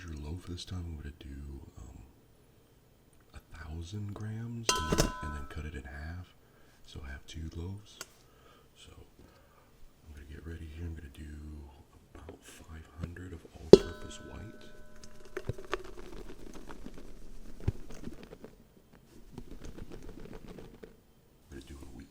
larger loaf this time. I'm gonna do 1,000 grams and then cut it in half. So I have 2 loaves. So I'm gonna get ready here. I'm gonna do about 500 of all-purpose white. I'm gonna do a wheat.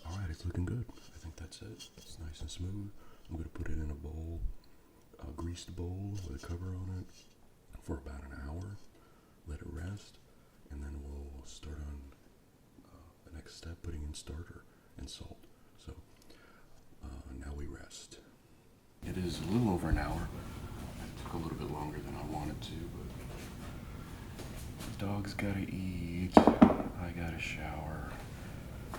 Alright, it's looking good. I think that's it. It's nice and smooth. I'm going to put it in a bowl, a greased bowl with a cover on it for about an hour. Let it rest, and then we'll start on the next step, putting in starter and salt. So now we rest. It is a little over an hour. It took a little bit longer than I wanted to, but the dog's gotta eat. I gotta shower.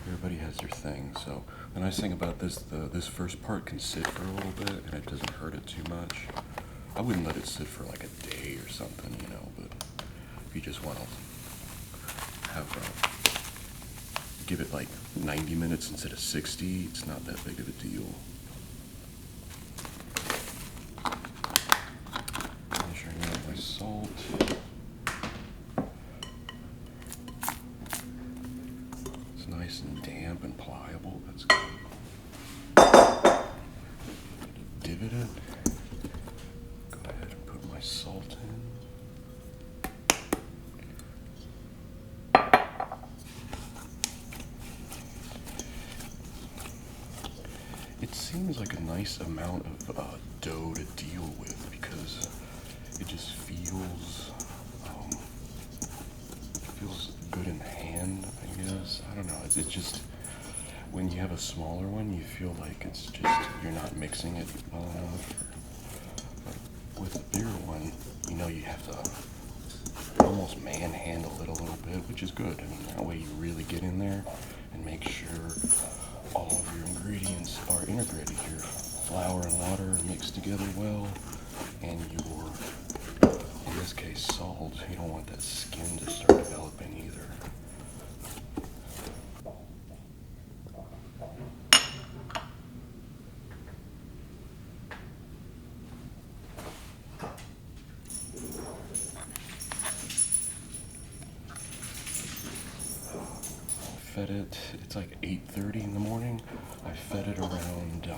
Everybody has their thing. So the nice thing about this, this first part can sit for a little bit, and it doesn't hurt it too much. I wouldn't let it sit for like a day or something, you know, but if you just want to have give it like 90 minutes instead of 60, it's not that big of a deal. Measuring out my salt. It's nice and damp and pliable. That's good. Divot it. Go ahead and put my salt in. It seems like a nice amount of dough to deal with because it just feels good in the hand, I guess. I don't know. It's just when you have a smaller one, you feel like it's just you're not mixing it well enough. But with a bigger one, you know, you have to almost manhandle it a little bit, which is good. I mean, that way you really get in there and make sure all of your ingredients are integrated. Your flour and water are mixed together well, and your, in this case, salt. You don't want that skin to start developing either. Fed it, it's like 8:30 in the morning. I fed it around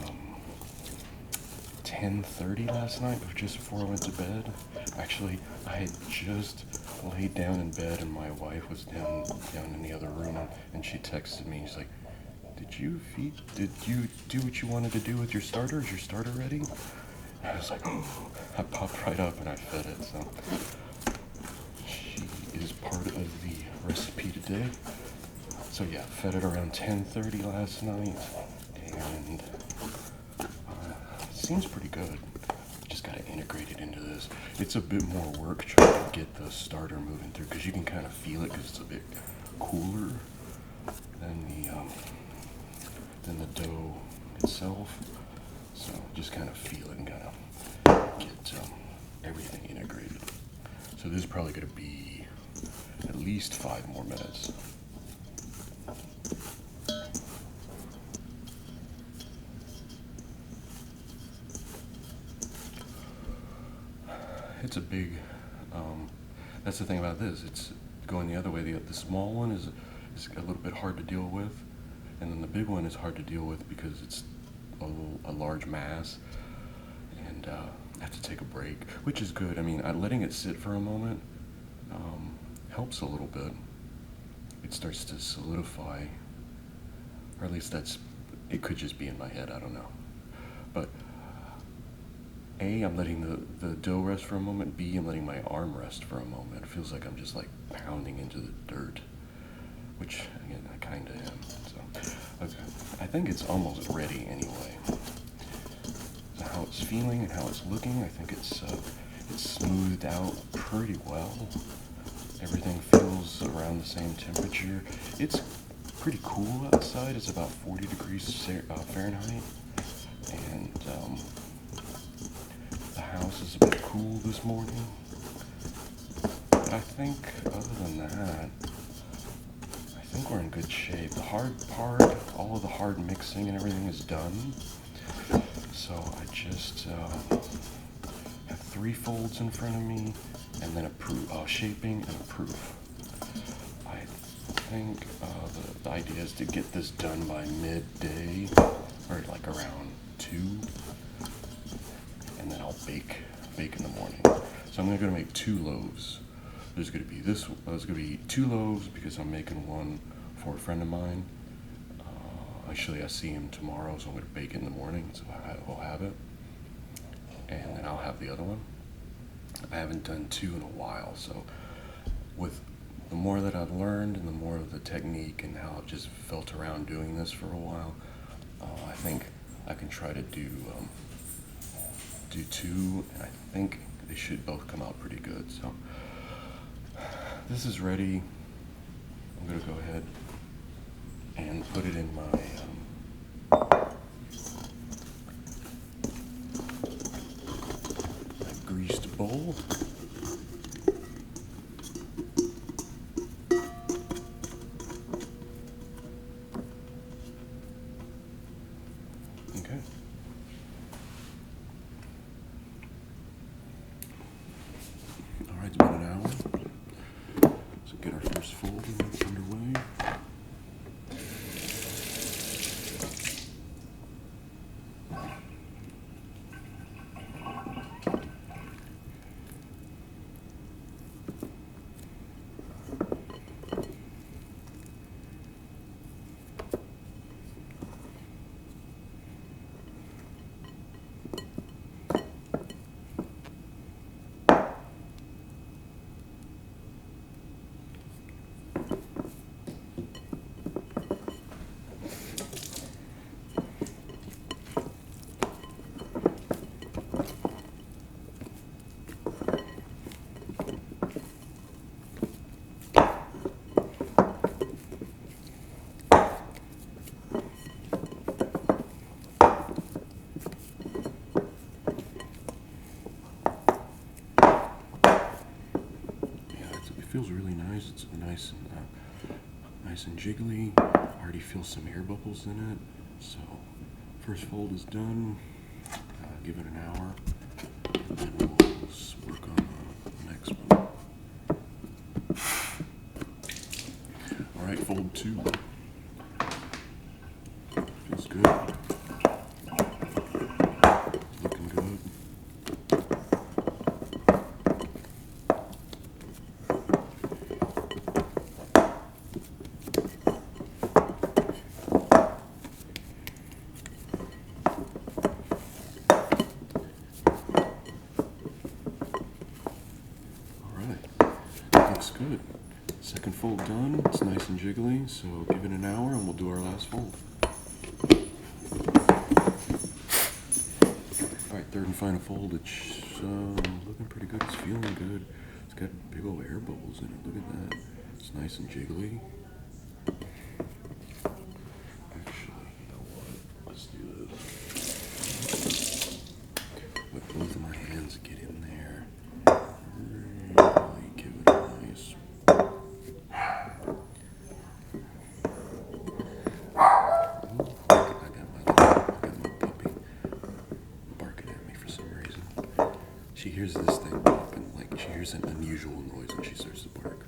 10:30 last night, just before I went to bed. Actually, I had just laid down in bed and my wife was down in the other room, and she texted me. She's like, did you do what you wanted to do with your starter? Is your starter ready? I was like, oh. I popped right up and I fed it. So she is part of the recipe today. So yeah, fed it around 10:30 last night, and it seems pretty good. Just gotta integrate it into this. It's a bit more work trying to get the starter moving through, because you can kind of feel it because it's a bit cooler than the dough itself. So just kind of feel it and kind of get everything integrated. So this is probably gonna be at least 5 more minutes. It's a big, that's the thing about this, it's going the other way. The small one is a little bit hard to deal with, and then the big one is hard to deal with because it's a large mass, and I have to take a break, which is good. I mean, letting it sit for a moment helps a little bit. It starts to solidify, or at least it could just be in my head, I don't know. But A, I'm letting the dough rest for a moment. B, I'm letting my arm rest for a moment. It feels like I'm just like pounding into the dirt, which again I kind of am. So, okay, I think it's almost ready anyway. So how it's feeling and how it's looking, I think it's smoothed out pretty well. Everything feels around the same temperature. It's pretty cool outside. It's about 40 degrees Fahrenheit, and the house is a bit cool this morning. But I think other than that, I think we're in good shape. The hard part, all of the hard mixing and everything is done. So I just have 3 folds in front of me, and then a shaping and a proof. I think the idea is to get this done by midday, or like around 2, and then I'll bake in the morning. So I'm gonna make 2 loaves. There's gonna be 2 loaves because I'm making one for a friend of mine. Actually, I see him tomorrow, so I'm gonna bake it in the morning, so I'll have it, and then I'll have the other one. I haven't done 2 in a while, so with the more that I've learned and the more of the technique and how I've just felt around doing this for a while, I think I can try to do 2, and I think they should both come out pretty good. So this is ready. I'm gonna go ahead and put it in my greased bowl. Okay. All right, it's been an hour. So get our first fold underway. Feels really nice. It's nice and jiggly. I already feel some air bubbles in it. So first fold is done. Give it an hour, and then we'll work on the next one. All right, fold 2. Feels good. Looking good. Looks good. Second fold done. It's nice and jiggly, so give it an hour and we'll do our last fold. Alright, third and final fold. It's looking pretty good. It's feeling good. It's got big old air bubbles in it. Look at that. It's nice and jiggly. Actually, you know what? Let's do this. With both of my hands, get in there. Really give it a nice. I got my puppy barking at me for some reason. She hears this thing popping, like she hears an unusual noise when she starts to bark.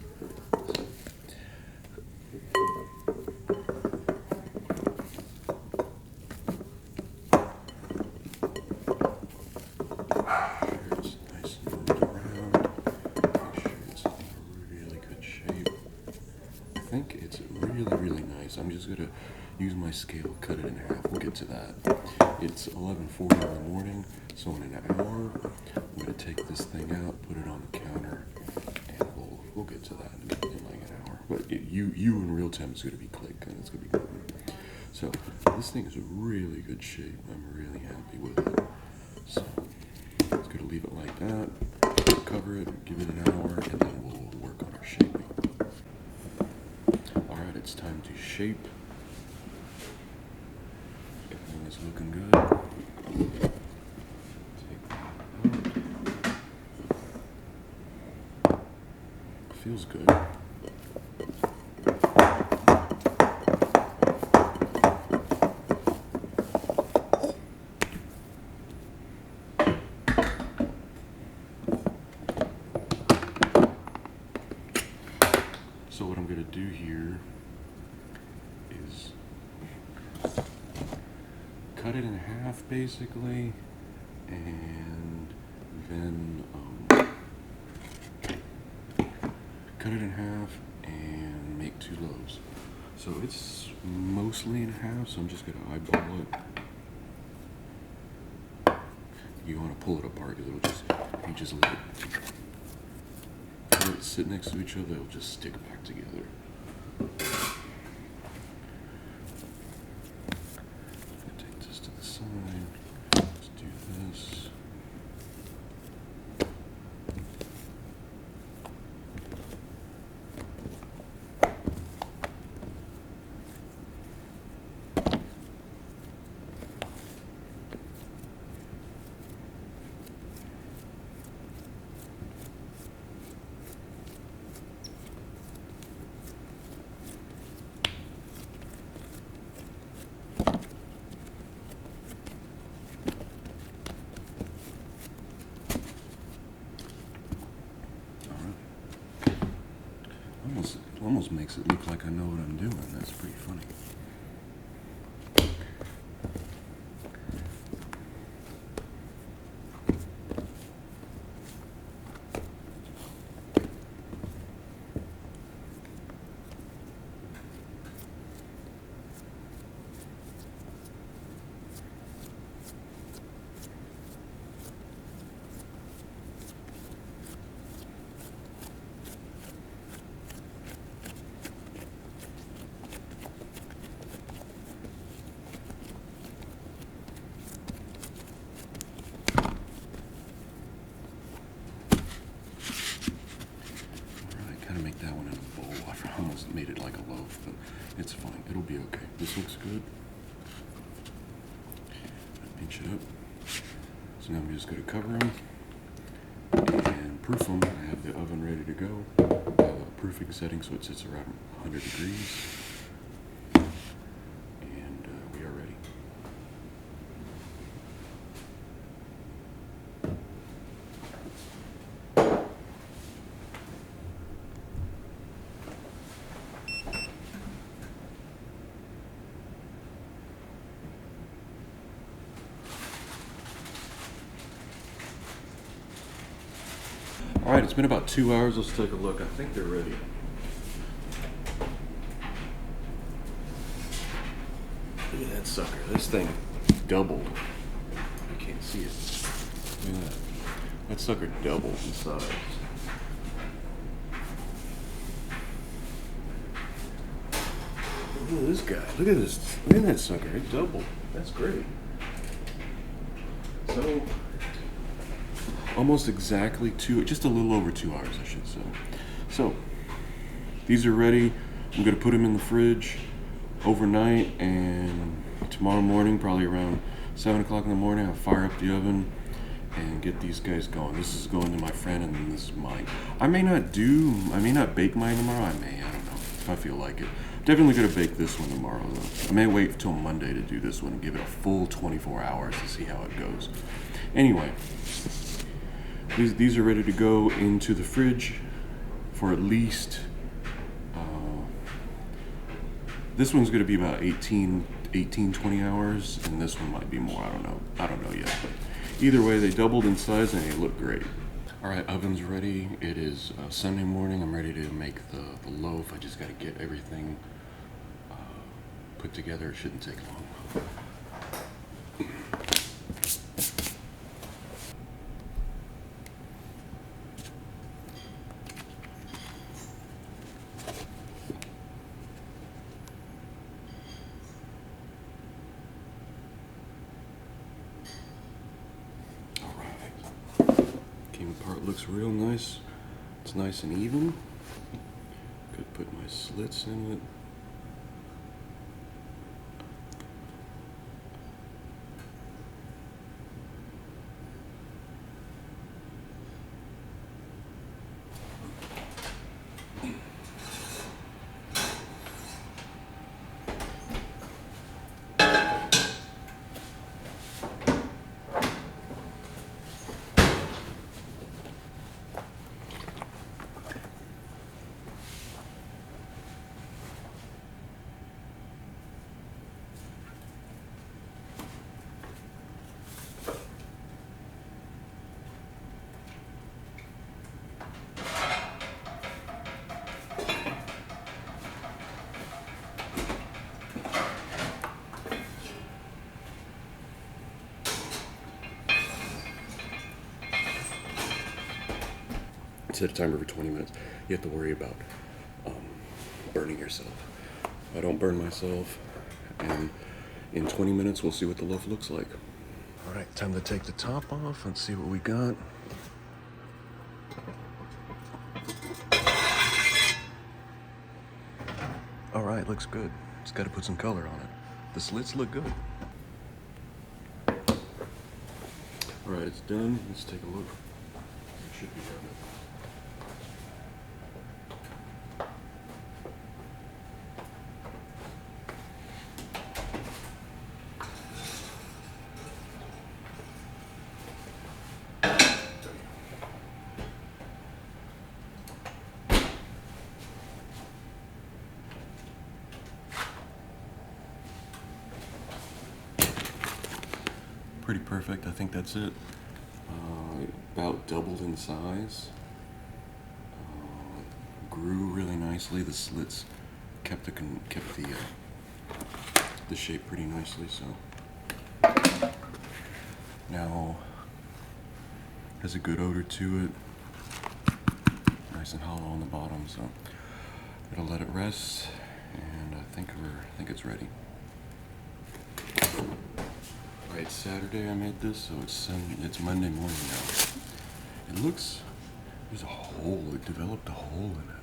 I think it's really nice. I'm just gonna use my scale, cut it in half. We'll get to that. It's 11:40 in the morning, so in an hour, I'm gonna take this thing out, put it on the counter, and we'll get to that in like an hour. But you in real time is gonna be click, and it's gonna be good. So this thing is in really good shape. I'm really happy with it. So just gonna leave it like that, cover it, give it an hour, and then we'll work on our shaping. All right, it's time to shape. Everything is looking good. Take that out. Feels good. So what I'm going to do here is cut it in half basically, and then cut it in half and make 2 loaves. So it's mostly in half, so I'm just going to eyeball it. You want to pull it apart because it'll just, if you just let it sit next to each other, they'll just stick back together. Take this to the side. Let's do this. Almost makes it look like I know what I'm doing. That's pretty funny. Make that one in a bowl. I almost made it like a loaf, but it's fine. It'll be okay. This looks good. Pinch it up. So now I'm just going to cover them and proof them. I have the oven ready to go. Proofing setting so it sits around 100 degrees. And we are ready. All right, it's been about 2 hours. Let's take a look. I think they're ready. Look at that sucker. This thing doubled. You can't see it. Look at that. That sucker doubled in size. Look at this guy. Look at this. Look at that sucker. It doubled. That's great. So almost exactly just a little over 2 hours, I should say. So these are ready. I'm gonna put them in the fridge overnight, and tomorrow morning, probably around 7 o'clock in the morning, I'll fire up the oven and get these guys going. This is going to my friend, and then this is mine. I may not bake mine tomorrow. I don't know, if I feel like it. Definitely gonna bake this one tomorrow though. I may wait till Monday to do this one and give it a full 24 hours to see how it goes. Anyway, these are ready to go into the fridge for at least, this one's going to be about 18, 20 hours, and this one might be more. I don't know yet, but either way, they doubled in size and they look great. All right, oven's ready. It is Sunday morning. I'm ready to make the loaf. I just got to get everything put together. It shouldn't take long. Came apart, looks real nice. It's nice and even. Could put my slits in it. Set a timer for 20 minutes. You have to worry about burning yourself. I don't burn myself, and in 20 minutes we'll see what the loaf looks like. All right, time to take the top off and see what we got. All right, looks good. Just got to put some color on it. The slits look good. All right, it's done. Let's take a look. It should be done. Pretty perfect. I think that's it. About doubled in size. Grew really nicely. The slits kept the shape pretty nicely. So now has a good odor to it. Nice and hollow on the bottom. So it'll let it rest, and I think it's ready. Right, Saturday I made this, so it's Monday morning now. It looks, there's a hole, it developed a hole in it.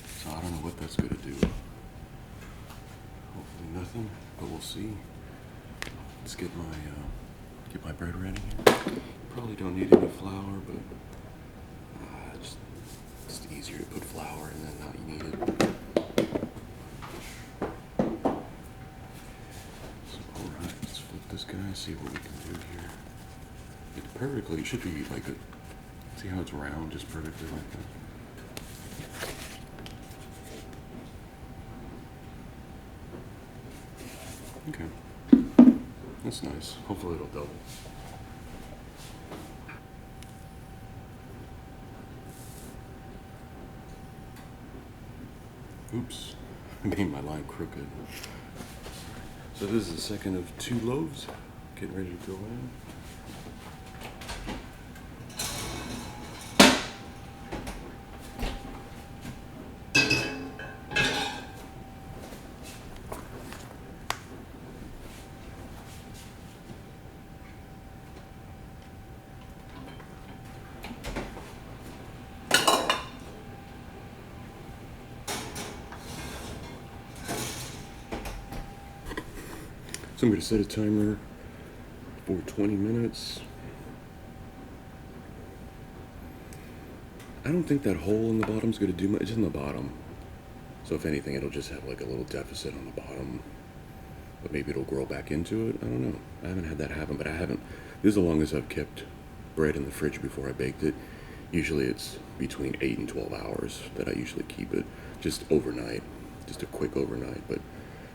So I don't know what that's gonna do. Hopefully nothing, but we'll see. Let's get my bread ready. Probably don't need any flour, but it's easier to put flour and then not you need it. This guy, see what we can do here. It's perfectly, it should be like a, see how it's round, just perfectly like that. Okay, that's nice. Hopefully it'll double. Oops, I made my line crooked. So this is the second of 2 loaves, getting ready to go in. So I'm going to set a timer for 20 minutes. I don't think that hole in the bottom is going to do much. It's in the bottom. So if anything, it'll just have like a little deficit on the bottom. But maybe it'll grow back into it. I don't know. I haven't had that happen, but I haven't. This is the longest I've kept bread in the fridge before I baked it. Usually it's between 8 and 12 hours that I usually keep it. Just overnight. Just a quick overnight. But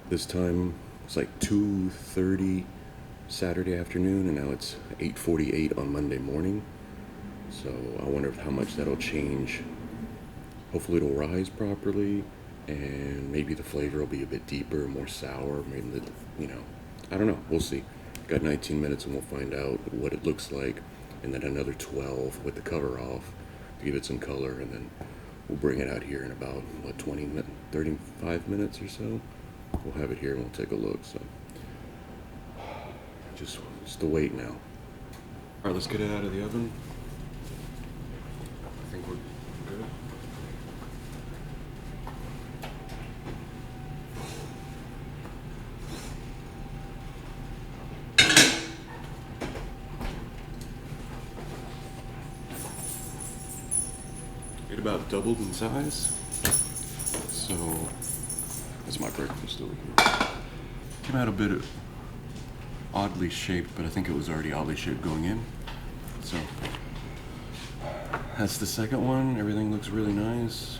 this time, it's like 2:30 Saturday afternoon, and now it's 8:48 on Monday morning. So I wonder how much that'll change. Hopefully it'll rise properly, and maybe the flavor will be a bit deeper, more sour. Maybe I don't know. We'll see. Got 19 minutes, and we'll find out what it looks like, and then another 12 with the cover off to give it some color, and then we'll bring it out here in about 35 minutes or so. We'll have it here and we'll take a look. So just to wait now. All right, let's get it out of the oven. think we're good. It about doubled in size. So that's my breakfast over here. Came out a bit oddly shaped, but I think it was already oddly shaped going in. So that's the second one. Everything looks really nice.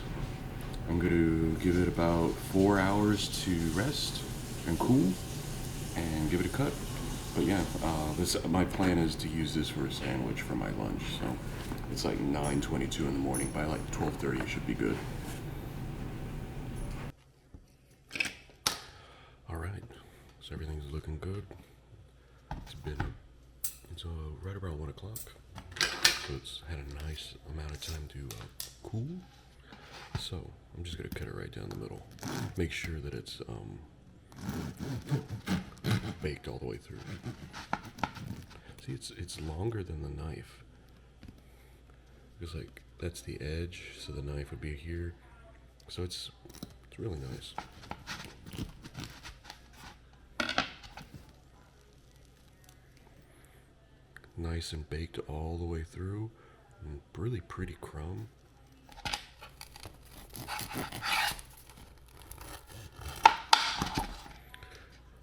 I'm going to give it about 4 hours to rest and cool and give it a cut. But yeah, my plan is to use this for a sandwich for my lunch. So it's like 9:22 in the morning. By like 12:30 it should be good. All right, so everything's looking good. It's right around 1 o'clock. So it's had a nice amount of time to cool. So I'm just gonna cut it right down the middle. Make sure that it's baked all the way through. See, it's longer than the knife. Because like that's the edge, so the knife would be here. So it's really nice. Nice and baked all the way through. And really pretty crumb.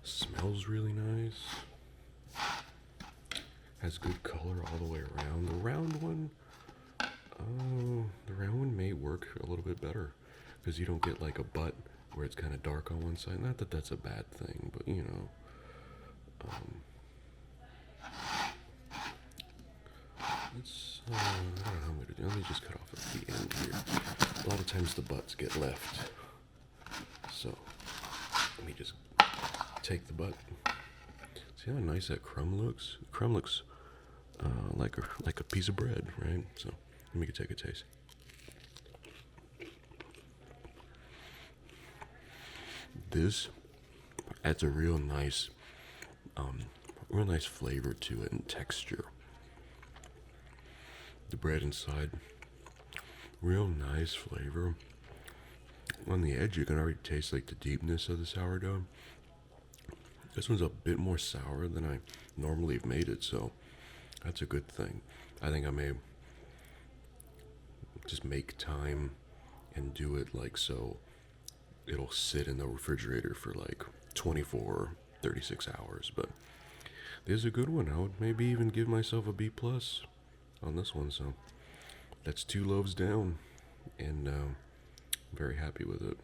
Smells really nice. Has good color all the way around. The round one may work a little bit better because you don't get like a butt where it's kind of dark on one side. Not that that's a bad thing, but you know. I don't know how I'm going to do. Let me just cut off at the end here. A lot of times the butts get left. So, let me just take the butt. See how nice that crumb looks? The crumb looks like a piece of bread, right? So, let me take a taste. This adds a real nice flavor to it and texture. The bread inside, real nice flavor. On the edge, you can already taste like the deepness of the sourdough. This one's a bit more sour than I normally have made it, so that's a good thing. I think I may just make time and do it like so it'll sit in the refrigerator for like 24, 36 hours. But this is a good one. I would maybe even give myself a B+ on this one. So that's 2 loaves down, and I'm very happy with it.